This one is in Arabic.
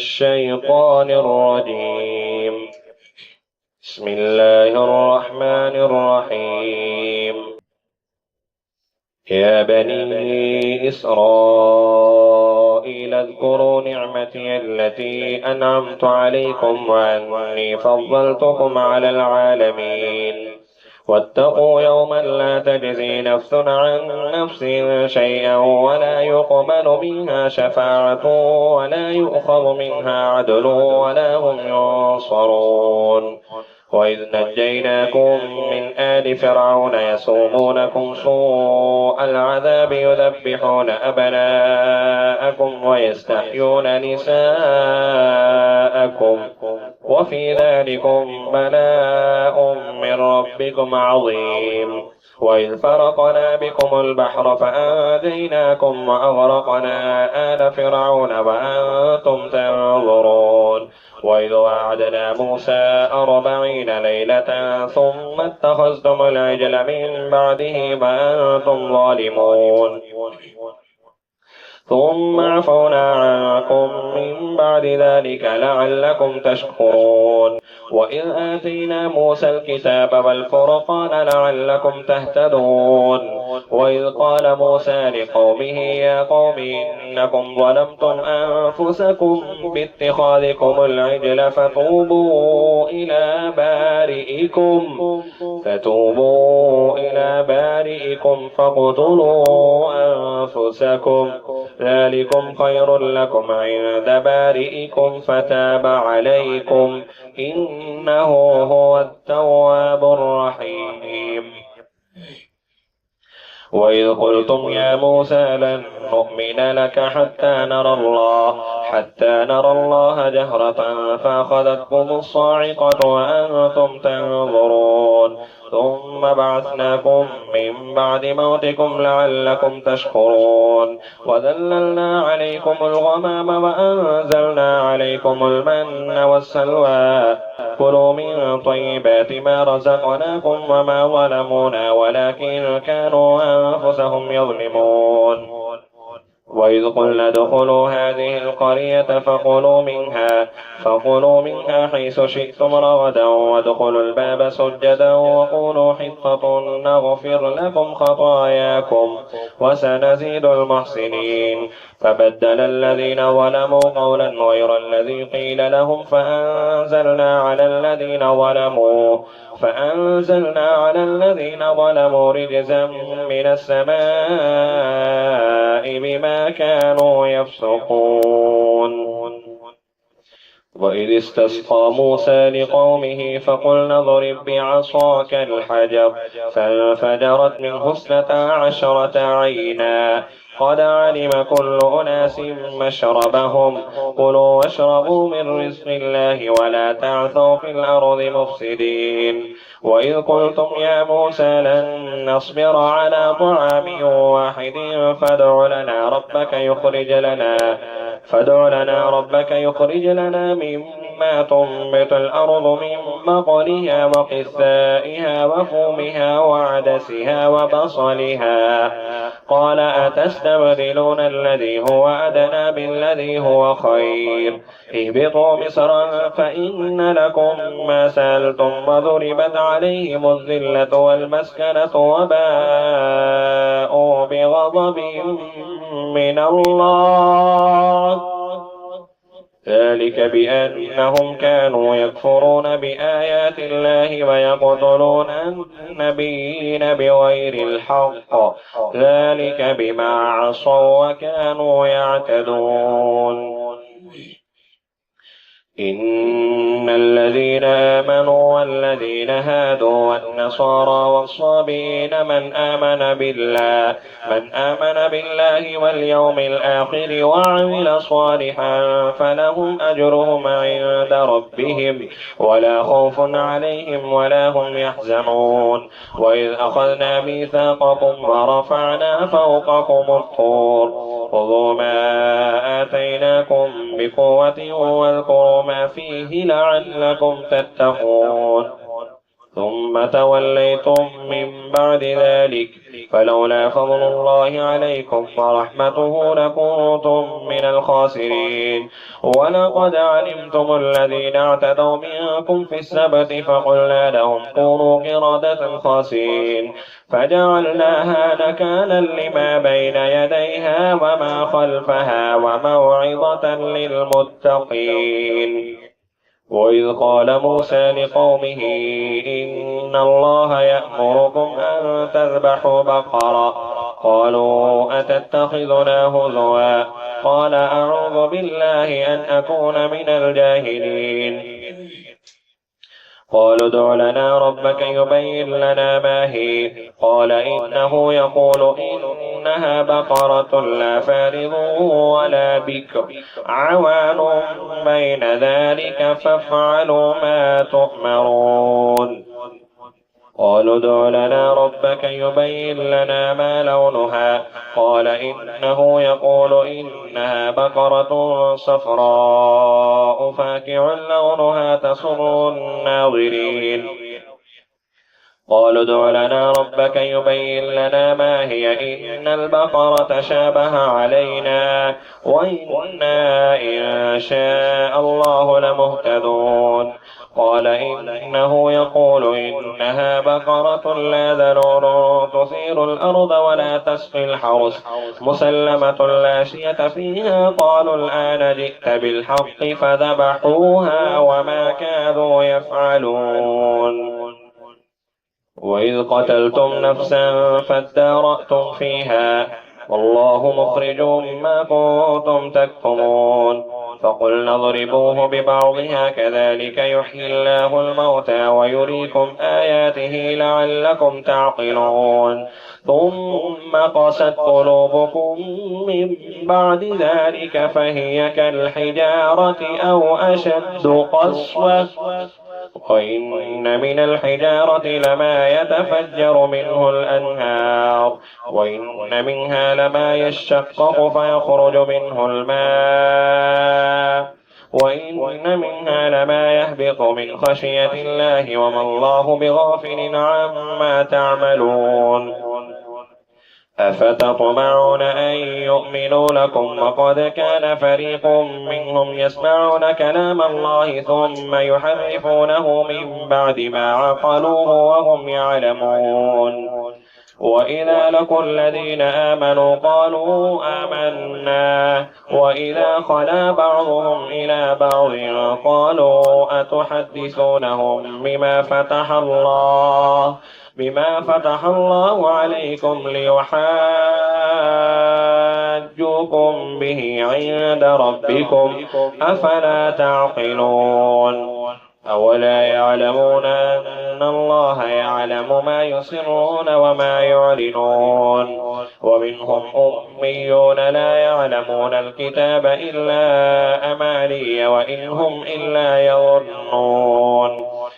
الشيطان الرجيم. بسم الله الرحمن الرحيم. يا بني إسرائيل اذكروا نعمتي التي أنعمت عليكم وأني فضلتكم على العالمين. واتقوا يوما لا تجزي نفس عن نفس شيئا ولا يقبل منها شفاعة ولا يؤخذ منها عدل ولا هم ينصرون. وإذ نجيناكم من آل فرعون يسومونكم سوء العذاب يذبحون أبناءكم ويستحيون نساءكم وفي ذلكم بلاء من ربكم عظيم. وإذ فرقنا بكم البحر فأنجيناكم وأغرقنا آل فرعون وأنتم تنظرون. وإذ وعدنا موسى 40 ليلة ثم اتخذتم العجل من بعده وأنتم ظالمون ثم عفونا عنكم من بعد ذلك لعلكم تشكرون. وإذ آتينا موسى الكتاب والفرقان لعلكم تهتدون. وإذ قال موسى لقومه يا قوم إنكم ظلمتم أنفسكم باتخاذكم العجل فتوبوا إلى بارئكم فاقتلوا أنفسكم ذلكم خير لكم عند بارئكم فتاب عليكم إنه هو التواب الرحيم. وإذ قلتم يا موسى لن نؤمن لك حتى نرى الله جهرة فأخذتكم الصاعقة وأنتم تنظرون ثم بعثناكم من بعد موتكم لعلكم تشكرون. وذللنا عليكم الغمام وأنزلنا عليكم المن والسلوى كلوا من طيبات ما رزقناكم وما ظلمونا ولكن كانوا أنفسهم يظلمون. وإذ قلنا ادخلوا هذه القرية فكلوا منها حيث شئتم رغدا وادخلوا الباب سجدا وقولوا حطة نغفر لكم خطاياكم وسنزيد المحسنين. فبدل الذين ظلموا قولا غير الذي قيل لهم فأنزلنا على الذين ظلموا رجزا من السماء بما كانوا يفسقون. وإذ استسقى موسى لقومه فقلنا اضرب بعصاك الحجر فانفجرت منه 12 عينا قد علم كل أناس مشربهم كلوا واشربوا من رزق الله ولا تعثوا في الأرض مفسدين. وإذ قلتم يا موسى لن نصبر على طعام واحد فادع لنا ربك يخرج لنا مما تنبت الأرض من بقلها وقثائها وفومها وعدسها وبصلها قال أتستبدلون الذي هو أدنى بالذي هو خير اهبطوا مصرا فإن لكم ما سألتم وضربت عليهم الذلة والمسكنة وباءوا بغضب من الله ذلك بأنهم كانوا يكفرون بآيات الله ويقتلون النبيين بغير الحق ذلك بما عصوا وكانوا يعتدون. إن الذين آمنوا والذين هادوا والنصارى والصابئين من آمن بالله واليوم الآخر وعمل صالحا فلهم أجرهم عند ربهم ولا خوف عليهم ولا هم يحزنون. وإذ أخذنا ميثاقكم ورفعنا فوقكم الطور خذوا ما آتيناكم بقوة واذكروا ما فيه لعلكم تتقون. ثم توليتم من بعد ذلك فلولا فضل الله عليكم ورحمته لكنتم من الخاسرين. ولقد علمتم الذين اعتدوا منكم في السبت فقلنا لهم كونوا قردة خاسئين فجعلناها نكالا لما بين يديها وما خلفها وموعظة للمتقين. وإذ قال موسى لقومه إن الله يأمركم أن تذبحوا بقرة قالوا أتتخذنا هزوا قال أعوذ بالله أن أكون من الجاهلين. قالوا ادع لنا ربك يبين لنا ما هي قال إنه يقول إنها بقرة لا فارض ولا بكر عوان بين ذلك فافعلوا ما تؤمرون. قالوا ادع لنا ربك يبين لنا ما لونها قال إنه يقول إنها بقرة صفراء فاكع لونها تسر الناظرين. قالوا ادع لنا ربك يبين لنا ما هي إن البقرة شابه علينا وإنا إن شاء الله لمهتدون. قال إنه يقول إنها بقرة لا ذلول تثير الأرض ولا تسقي الحرث مسلمة لا شية فيها قالوا الآن جئت بالحق فذبحوها وما كادوا يفعلون. وإذ قتلتم نفسا فادارأتم فيها والله مخرج ما كنتم تكتمون. فقلنا اضربوه ببعضها كذلك يحيي الله الموتى ويريكم آياته لعلكم تعقلون. ثم قست قلوبكم من بعد ذلك فهي كالحجارة أو أشد قسوة وإن من الحجارة لما يتفجر منه الأنهار وإن منها لما يشقق فيخرج منه الماء وإن منها لما يهبط من خشية الله وما الله بغافل عما تعملون. أفتطمعون أن يؤمنوا لكم وقد كان فريق منهم يسمعون كلام الله ثم يحرفونه من بعد ما عقلوه وهم يعلمون. وإذا لقوا الذين آمنوا قالوا آمنا وإذا خلا بعضهم إلى بعض قالوا أتحدثونهم بما فتح الله عليكم ليحاجوكم به عند ربكم أفلا تعقلون. أولا يعلمون أن الله يعلم ما يسرون وما يعلنون. ومنهم أميون لا يعلمون الكتاب إلا أماني وإن هم إلا يظنون.